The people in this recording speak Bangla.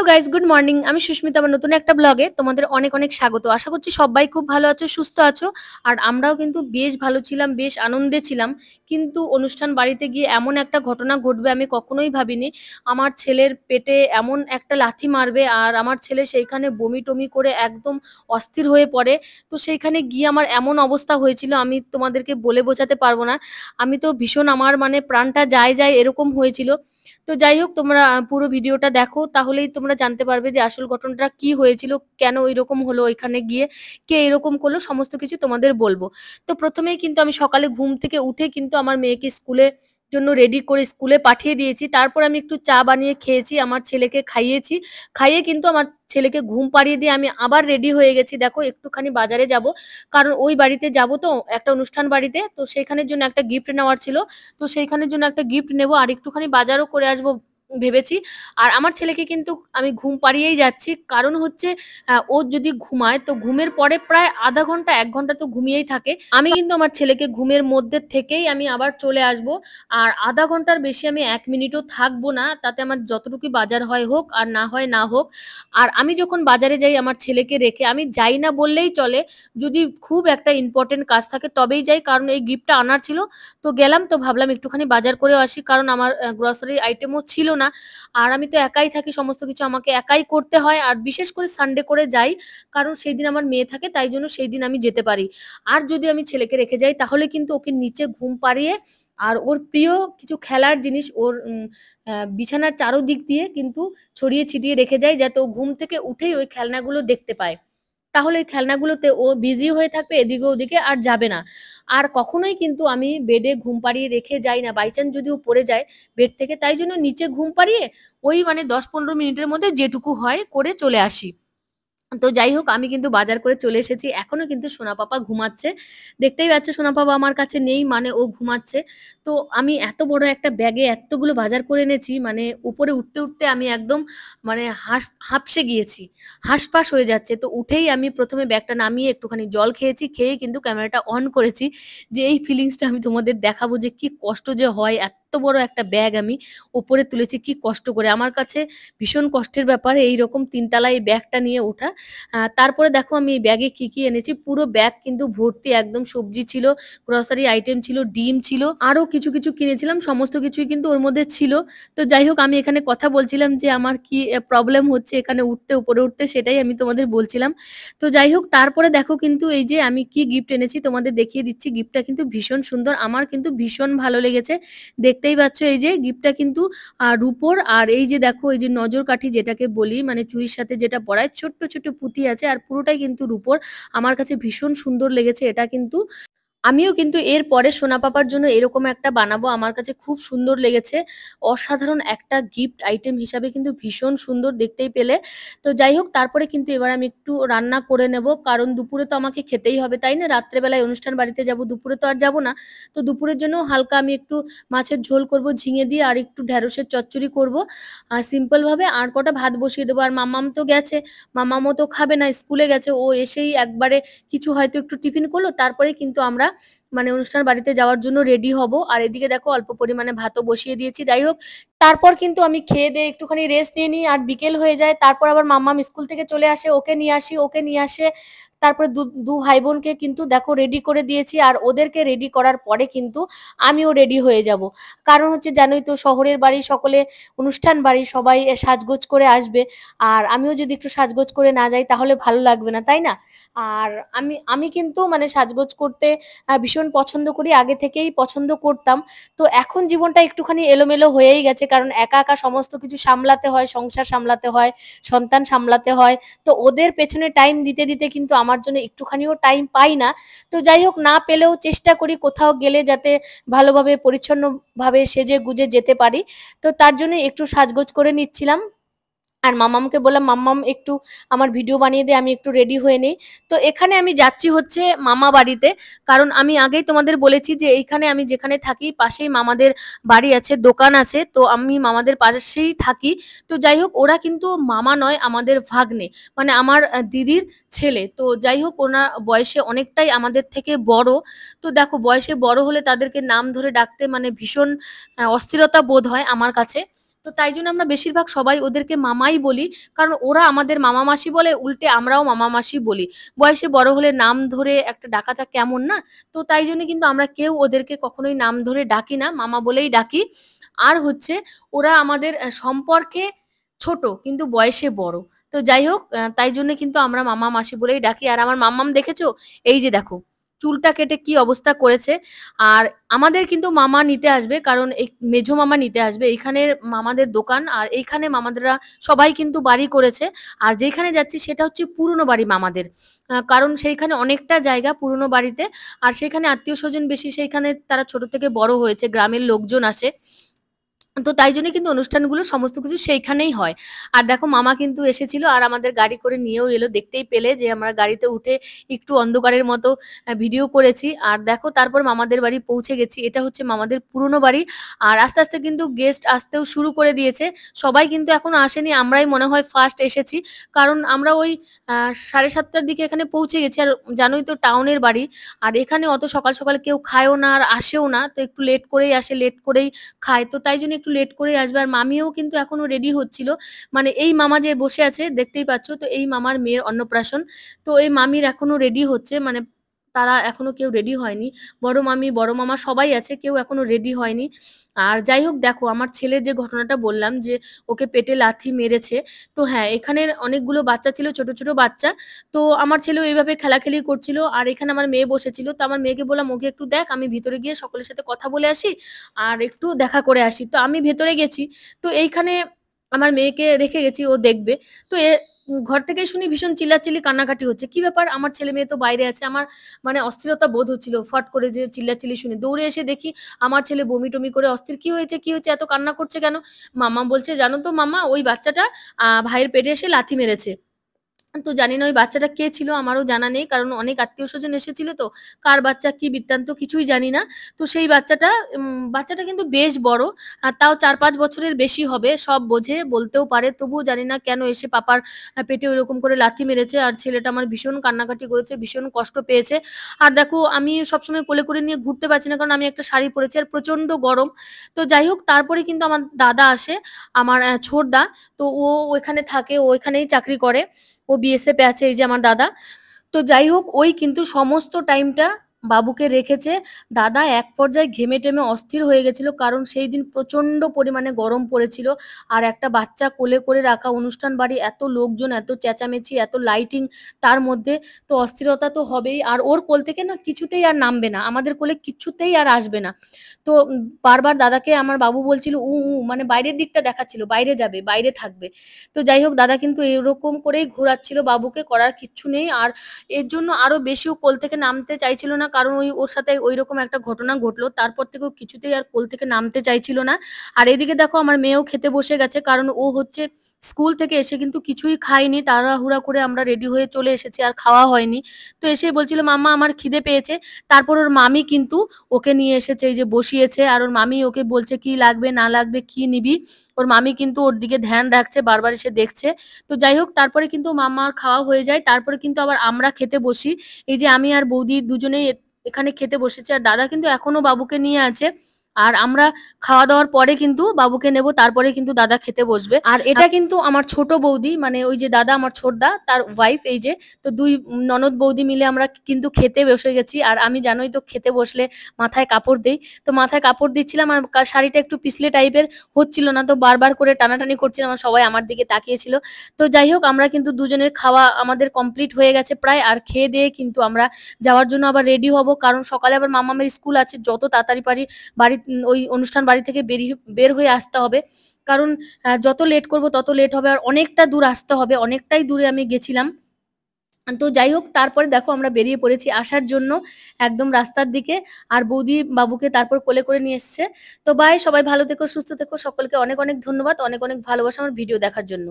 Hello guys, good morning. আমি সুস্মিতা, আমার নতুন একটা ব্লগে তোমাদের অনেক অনেক স্বাগত। আশা করছি সবাই খুব ভালো আছো, সুস্থ আছো। আর আমরাও কিন্তু বেশ ভালো ছিলাম, বেশ আনন্দে ছিলাম। কিন্তু অনুষ্ঠান বাড়িতে গিয়ে এমন একটা ঘটনা ঘটবে আমি কখনোই ভাবিনি। আমার ছেলের পেটে এমন একটা লাথি মারবে আর আমার ছেলে সেইখানে বমি টমি করে একদম অস্থির হয়ে পড়ে। তো সেইখানে গিয়ে আমার এমন অবস্থা হয়েছিল আমি তোমাদেরকে বলে বোঝাতে পারবো না। আমি তো ভীষণ, আমার মানে প্রাণটা যায় যায় এরকম হয়েছিল। তো যাই হোক, তোমরা পুরো ভিডিওটা দেখো, তাহলেই তোমরা জানতে পারবে যে আসল ঘটনাটা কি হয়েছিল, কেন এরকম হলো, ওইখানে গিয়ে কে এরকম করলো, সমস্ত কিছু তোমাদের বলবো। তো প্রথমেই কিন্তু আমি সকালে ঘুম থেকে উঠে কিন্তু আমার মেয়েকে স্কুলে জন্য রেডি করে স্কুলে পাঠিয়ে দিয়েছি। তারপর আমি একটু চা বানিয়ে খেয়েছি, আমার ছেলেকে খাইয়েছি। খাইয়ে কিন্তু আমার ছেলেকে ঘুম পাড়িয়ে দিয়ে আমি আবার রেডি হয়ে গেছি। দেখো, একটুখানি বাজারে যাব, কারণ ওই বাড়িতে যাব, তো একটা অনুষ্ঠান বাড়িতে, তো সেখানের জন্য একটা গিফট নেওয়ার ছিল। তো সেইখানের জন্য একটা গিফট নেব আর একটুখানি বাজারও করে আসবো ভেবেছি। আর আমার ছেলেকে কিন্তু আমি ঘুম পাড়িয়েই যাচ্ছি, কারণ হচ্ছে ও যদি ঘুমায় তো ঘুমের পরে প্রায় আধা ঘন্টা 1 ঘন্টা তো ঘুমিয়েই থাকে। আমি কিন্তু আমার ছেলেকে ঘুমের মধ্যে থেকেই আমি আবার চলে আসব। আর আধা ঘন্টার বেশি আমি 1 মিনিটও থাকবো না, তাতে আমার যতটুকু বাজার হয় হোক আর না হয় না হোক। আর আমি যখন বাজারে যাই আমার ছেলেকে রেখে, আমি যাই না বললেই চলে। যদি খুব একটা ইম্পর্টেন্ট কাজ থাকে তবেই যাই, কারণ এই গিফটটা আনার ছিল। তো গেলাম, তো ভাবলাম একটুখানি বাজার করেও আসি, কারণ আমার গ্রসারি আইটেমও ছিল না। আর আমি তো একাই থাকি, সমস্ত কিছু আমাকে একাই করতে হয়। আর বিশেষ করে সানডে করে যাই, কারণ সেই দিন আমার মেয়ে থাকে, তাই জন্য সেই দিন আমি যেতে পারি। আর যদি আমি ছেলেকে রেখে যাই তাহলে কিন্তু ওকে নিচে ঘুম পাড়িয়ে আর ওর প্রিয় কিছু খেলার জিনিস ওর বিছানার চারোদিক দিয়ে কিন্তু ছড়িয়ে ছিটিয়ে রেখে যাই, যাতে ও ঘুম থেকে উঠেই ওই খেলনাগুলো দেখতে পায়। তাহলে এই খেলনাগুলোতে ও বিজি হয়ে থাকবে, এদিকে ওদিকে আর যাবে না। আর কখনোই কিন্তু আমি বেডে ঘুম পাড়িয়ে রেখে যাই না, বাই চান্স যদি ও পড়ে যায় বেড থেকে, তাই জন্য নিচে ঘুম পাড়িয়ে ওই মানে 10-15 মিনিটের মধ্যে যেটুকু হয় করে চলে আসি। তো যাই হোক, আমি কিন্তু বাজার করে চলে এসেছি। এখনো কিন্তু সোনা পাপা ঘুমাচ্ছে। দেখতেই পাচ্ছ সোনা পাপা আমার কাছে নেই, মানে ও ঘুমাচ্ছে। তো আমি এত বড় একটা ব্যাগে এতগুলো বাজার করে এনেছি, মানে উপরে উঠতে উঠতে আমি একদম মানে হাঁপসে গিয়েছি। হাঁসফাঁস হয়ে যাচ্ছে। তো উঠেই আমি ১ম এ ব্যাগটা নামিয়ে একটুখানি জল খেয়েছি। খেয়েই কিন্তু ক্যামেরাটা অন করেছি, যে এই ফিলিংসটা আমি তোমাদের দেখাবো যে কি কষ্ট যে হয়। এত বড় একটা ব্যাগ আমি উপরে তুলেছি কি কষ্ট করে। আমার কাছে ভীষণ কষ্টের ব্যাপার এইরকম ৩ তলায় এই ব্যাগটা নিয়ে ওঠা। তারপরে দেখো আমি এই ব্যাগে কি, কি এনেছি। পুরো ব্যাগ কিন্তু ভর্তি, একদম সবজি ছিল, গ্রোসারি আইটেম ছিল, ডিম ছিল, আরো কিছু, কিছু কিনেছিলাম। সমস্ত কিছুই কিন্তু ওর মধ্যে ছিল। তো যাই হোক, আমি এখানে কথা বলছিলাম যে আমার কি প্রবলেম হচ্ছে এখানে উঠতে, উপরে উঠতে, সেটাই আমি তোমাদের বলছিলাম। তো যাই হোক, তারপরে দেখো কিন্তু এই যে আমি কি গিফট এনেছি তোমাদের দেখিয়ে দিচ্ছি। গিফটটা কিন্তু ভীষণ সুন্দর। আমার কিন্তু ভীষণ ভালো লেগেছে। দেখতেই পাচ্ছ এই যে গিফটটা কিন্তু রুপোর। আর এই যে দেখো এই যে নজরকাঠি যেটাকে বলি, মানে চুড়ির সাথে যেটা পরায়, ছোট্ট, ছোট্ট পুঁতি আছে আর পুরোটাই কিন্তু রুপোর। আমার কাছে ভীষণ সুন্দর লেগেছে এটা কিন্তু। আমিও কিন্তু এর পরে সোনা পাপার জন্য এরকম একটা বানাবো। আমার কাছে খুব সুন্দর লেগেছে। অসাধারণ একটা গিফট আইটেম হিসাবে কিন্তু ভীষণ সুন্দর, দেখতেই পেলে। তো যাই হোক, তারপরে কিন্তু এবার আমি একটু রান্না করে নেব, কারণ দুপুরে তো আমাকে খেতেই হবে, তাই না? রাত্রে বেলায় অনুষ্ঠান বাড়িতে যাব, দুপুরে তো আর যাব না। তো দুপুরের জন্য হালকা আমি একটু মাছের ঝোল করব ঝিঙে দিয়ে, আর একটু ঢেঁড়সের চচ্চড়ি করব সিম্পল ভাবে, আর কটা ভাত বসিয়ে দেবো। আর মাম্মাম তো গেছে, মাম্মামও তো খাবে না, স্কুলে গেছে। ও এসেই একবারে কিছু হয়তো একটু টিফিন করলো, তারপরেই কিন্তু আমরা মানে অনুষ্ঠান বাড়িতে যাওয়ার জন্য রেডি হব। আর এদিকে দেখো অল্প পরিমাণে ভাতও বসিয়ে দিয়েছি। যাই হোক, তারপর কিন্তু আমি খেয়ে দিয়ে একটুখানি রেস্ট নিয়ে নিই, আর বিকেল হয়ে যায়। তারপর আবার মাম্মাম স্কুল থেকে চলে আসে, ওকে নিয়ে আসি, ওকে নিয়ে আসে। তারপরে দু ভাই বোনকে কিন্তু দেখো রেডি করে দিয়েছি, আর ওদেরকে রেডি করার পরে কিন্তু আমিও রেডি হয়ে যাব। কারণ হচ্ছে জানোই তো, শহরের বাড়ি সকলে, অনুষ্ঠান বাড়ি সবাই সাজগোজ করে আসবে। আর আমিও যদি একটু সাজগোজ করে না যাই তাহলে ভালো লাগবে না, তাই না? আর আমি আমি কিন্তু মানে সাজগোজ করতে ভীষণ পছন্দ করি, আগে থেকেই পছন্দ করতাম। তো এখন জীবনটা একটুখানি এলোমেলো হয়েই গেছে, কারণ একা একা সমস্ত কিছু সামলাতে হয়, সংসার সামলাতে হয়, সন্তান সামলাতে হয়। তো ওদের পেছনে টাইম দিতে দিতে কিন্তু আমার জন্য একটুখানিও টাইম পাই না। তো যাই হোক, না পেলেও চেষ্টা করি কোথাও গেলে যাতে ভালোভাবে পরিচ্ছন্নভাবে সেজে গুজে যেতে পারি। তো তার জন্য একটু সাজগোজ করে নিচ্ছিলাম। আর মাম্মামকে বললাম, মাম্মাম একটু আমার ভিডিও বানিয়ে দে, আমি একটু রেডি হয়ে নেই। তো এখানে আমি যাচ্ছি হচ্ছে মামা বাড়িতে, কারণ আমি আগেই তোমাদের বলেছি যে এইখানে আমি যেখানে থাকি পাশেই মামাদের বাড়ি আছে, দোকান আছে। তো আমি মামাদের পাশেই থাকি। তো যাই হোক, ওরা কিন্তু মামা নয়, আমাদের ভাগ্নে, মানে আমার দিদির ছেলে। তো যাই হোক, ওনার বয়সে অনেকটাই আমাদের থেকে বড়। তো দেখো, বয়সে বড় হলে তাদেরকে নাম ধরে ডাকতে মানে ভীষণ অস্থিরতা বোধ হয় আমার কাছে। তো তাই জন্য আমরা বেশিরভাগ সবাই ওদেরকে মামাই বলি। কারণ ওরা আমাদের মামা মাসি বলে, উল্টে আমরাও মামা মাসি বলি। বয়সে বড় হলে নাম ধরে একটা ডাকাটা কেমন না? তো তাই জন্য কিন্তু আমরা কেউ ওদেরকে কখনোই নাম ধরে ডাকি না, মামা বলেই ডাকি। আর হচ্ছে ওরা আমাদের সম্পর্কে ছোট কিন্তু বয়সে বড়। তো যাই হোক তাই জন্য কিন্তু আমরা মামা মাসি বলেই ডাকি। আর আমার মাম্মাম দেখেছো? এই যে দেখো, চুলটা কেটে কি অবস্থা করেছে। আর আমাদের কিন্তু মামা নিতে আসবে, কারণ এই মেঝো মামা নিতে আসবে। এইখানের মামাদের দোকান, আর এইখানে মামাদেররা সবাই কিন্তু বাড়ি করেছে। আর যেখানে যাচ্ছি সেটা হচ্ছে পুরনো বাড়ি মামাদের। কারণ সেইখানে অনেকটা জায়গা পুরনো বাড়িতে। আর সেখানে আত্মীয়-স্বজন বেশি, সেইখানে তারা ছোট থেকে বড় হয়েছে, গ্রামের লোকজন আসে। তো তাই জন্য কিন্তু অনুষ্ঠানগুলো সমস্ত কিছু সেইখানেই হয়। আর দেখো মামা কিন্তু এসেছিল আর আমাদের গাড়ি করে নিয়েও এলো। দেখতেই পেলে যে আমরা গাড়িতে উঠে একটু অন্ধকারের মতো ভিডিও করেছি। আর দেখো তারপর মামাদের বাড়ি পৌঁছে গেছি। এটা হচ্ছে মামাদের পুরনো বাড়ি। আর আস্তে, আস্তে কিন্তু গেস্ট আসতেও শুরু করে দিয়েছে। সবাই কিন্তু এখনো আসেনি। আমরাই মনে হয় ফার্স্ট এসেছি। কারণ আমরা ওই ৭:৩০ টার দিকে এখানে পৌঁছে গেছি। আর জানোই তো টাউনের বাড়ি। আর এখানে অত সকাল, সকাল কেউ খায়ও না আর আসেও না। তো একটু লেট করেই আসে, লেট করেই খায়। তো তাই জন্য একটু লেট করেই আসবে। আর মামিও কিন্তু এখনো রেডি হচ্ছিল। মানে এই মামা যে বসে আছে দেখতেই পাচ্ছ, তো এই মামার মেয়ের অন্নপ্রাশন। তো এই মামির এখনো রেডি হচ্ছে, মানে তারা এখনো কেউ রেডি হয়নি। বড় মামি, বড় মামা সবাই আছে, কেউ এখনো রেডি হয়নি। আর যাই হোক দেখো, আমার ছেলের যে ঘটনাটা বললাম যে ওকে পেটে লাথি মেরেছে। তো হ্যাঁ, এখানের অনেকগুলো বাচ্চা ছিল, ছোট, ছোট বাচ্চা। তো আমার ছেলেও এইভাবে খেলাখেলি করছিল। আর এখানে আমার মেয়ে বসেছিল। তো আমার মেয়েকে বললাম, "ওকে একটু দেখ, আমি ভিতরে গিয়ে সকলের সাথে কথা বলে আসি। আর একটু দেখা করে আসি।" তো আমি ভেতরে গেছি। তো এইখানে আমার মেয়েকে রেখে গেছি, ও দেখবে। তো ঘর থেকেই শুনি ভীষণ চিল্লাচিল্লি, কান্নাকাটি হচ্ছে। কি ব্যাপার? আমার ছেলে-মেয়ে তো বাইরে আছে। আমার মানে অস্থিরতা বোধ হচ্ছিল। ফট করে যে চিল্লাচিল্লি শুনে দৌড়ে এসে দেখি আমার ছেলে বমি-টমি করে অস্থির। "কি হয়েছে? কি হয়েছে? এত কান্না করছে কেন?" মাম্মা বলছে, "জানো তো মাম্মা, ওই বাচ্চাটা ভাইয়ের পেটে এসে লাথি মেরেছে।" তো জানি না ওই বাচ্চাটা কে ছিল, আমারও জানা নেই। কারণ অনেক আত্মীয়স্বজন এসেছিল তো। কার বাচ্চা, কি বৃত্তান্ত কিছুই জানি না। তো সেই বাচ্চাটা বাচ্চাটা কিন্তু বেশ বড়। তাও ৪-৫ বছরের বেশি হবে। সব বোঝে, বলতেও পারে। তবুও জানি না কেন এসে পাপার পেটে ওইরকম করে লাথি মেরেছে। আর ছেলেটা আমার ভীষণ কান্নাকাটি করেছে, ভীষণ কষ্ট পেয়েছে। আর দেখো আমি সবসময় কোলে করে নিয়ে ঘুরতে পারছি না, কারণ আমি একটা শাড়ি পরেছি আর প্রচন্ড গরম। তো যাই হোক তারপরে কিন্তু আমার দাদা আসে, আমার ছোড়দা। তো ও ওইখানে থাকে, ও ওইখানেই চাকরি করে। ও বিএসএফ এ আছে, এই যে আমার দাদা। তো যাই হোক ওই কিন্তু সমস্ত টাইমটা বাবুকে রেখেছে। দাদা এক পর্যায়ে ঘেমে-টেমে অস্থির হয়ে গেছিল। কারণ সেইদিন প্রচন্ড পরিমাণে গরম পড়েছিল। আর একটা বাচ্চা কোলে করে রাখা, অনুষ্ঠান বাড়ি, এত লোকজন, এত চেঁচামেচি, এত লাইটিং, তার মধ্যে তো অস্থিরতা তো হবেই। আর ওর কোল থেকে না কিছুতেই আর নামবে না। আমাদের কোলে কিচ্ছুতেই আর আসবে না। তো বারবার দাদাকে আমার বাবু বলছিল মানে বাইরের দিকটা দেখাচ্ছিল, বাইরে যাবে, বাইরে থাকবে। তো যাই হোক দাদা কিন্তু এরকম করেই ঘোরাচ্ছিল বাবুকে, করার কিচ্ছু নেই। আর এর জন্য আরো বেশি ও কোল থেকে নামতে চাইছিল না। কারণ ওর সাথে ঐরকম একটা ঘটনা ঘটলো। তারপর থেকে ও কিছুতেই আর কোল থেকে নামতে চাইছিল না। আর এদিকে দেখো আমার মেয়েও খেতে বসে গেছে। কারণ ও হচ্ছে স্কুল থেকে এসে কিন্তু কিছুই খায়নি। তাড়াহুড়া করে আমরা রেডি হয়ে চলে এসেছি, আর খাওয়া হয়নি। তো এসেই বলছিল, "মাম্মা আমার খিদে পেয়েছে।" তারপর ওর মামি কিন্তু ওকে নিয়ে এসেছে, এই যে বসিয়েছে। আর ওর মামি ওকে বলছে, "কি লাগবে না লাগবে, কি নিবি?" ওর মামি কিন্তু ওর দিকে ধ্যান রাখছে, বারবার এসে দেখছে। তো যাই হোক তারপরে কিন্তু মাম্মার খাওয়া হয়ে যায়। তারপরে কিন্তু আবার আমরা খেতে বসি। এই যে আমি আর বৌদি দুজনেই এখানে খেতে বসেছি। আর দাদা কিন্তু এখনো বাবুকে নিয়ে আছে। আর আমরা খাওয়া-দাওয়ার পরে কিন্তু বাবুকে নেব। তারপরে কিন্তু দাদা খেতে বসবে। আর এটা কিন্তু আমার ছোট বৌদি, মানে ওই যে দাদা আমার ছোটদা, তার ওয়াইফ এই যে। তো ২ ননদ বৌদি মিলে আমরা কিন্তু খেতে বসে গেছি। আর আমি জানোই তো খেতে বসলে মাথায় কাপড় দেই। তো মাথায় কাপড় দিচ্ছিলাম, আর শাড়িটা একটু পিছলে টাইপের হচ্ছিল না। তো বারবার করে টানাটানি করছিলাম। আর সবাই আমার দিকে তাকিয়েছিল। তো যাই হোক আমরা কিন্তু দুজনের খাওয়া আমাদের কমপ্লিট হয়ে গেছে প্রায়। আর খেয়ে-দেয়ে কিন্তু আমরা যাওয়ার জন্য আবার রেডি হব। কারণ সকালে আবার মাম্মামের স্কুল আছে। যত তাড়াতাড়ি পারি ওই অনুষ্ঠান বাড়ি থেকে বের হয়ে আসতে হবে। কারণ যত লেট করব তত লেট হবে। আর অনেকটা দূর আসতে হবে। অনেকটাই দূরে আমি গেছিলাম। তো যাই হোক তারপরে দেখো আমরা বেরিয়ে পড়েছি আসার জন্য একদম রাস্তার দিকে। আর বৌদি বাবুকে তারপর কোলে করে নিয়ে এসছে। তো বাই, সবাই ভালো থেকো, সুস্থ থেকো। সকলকে অনেক, অনেক ধন্যবাদ। অনেক, অনেক ভালোবাসা আমার ভিডিও দেখার জন্য।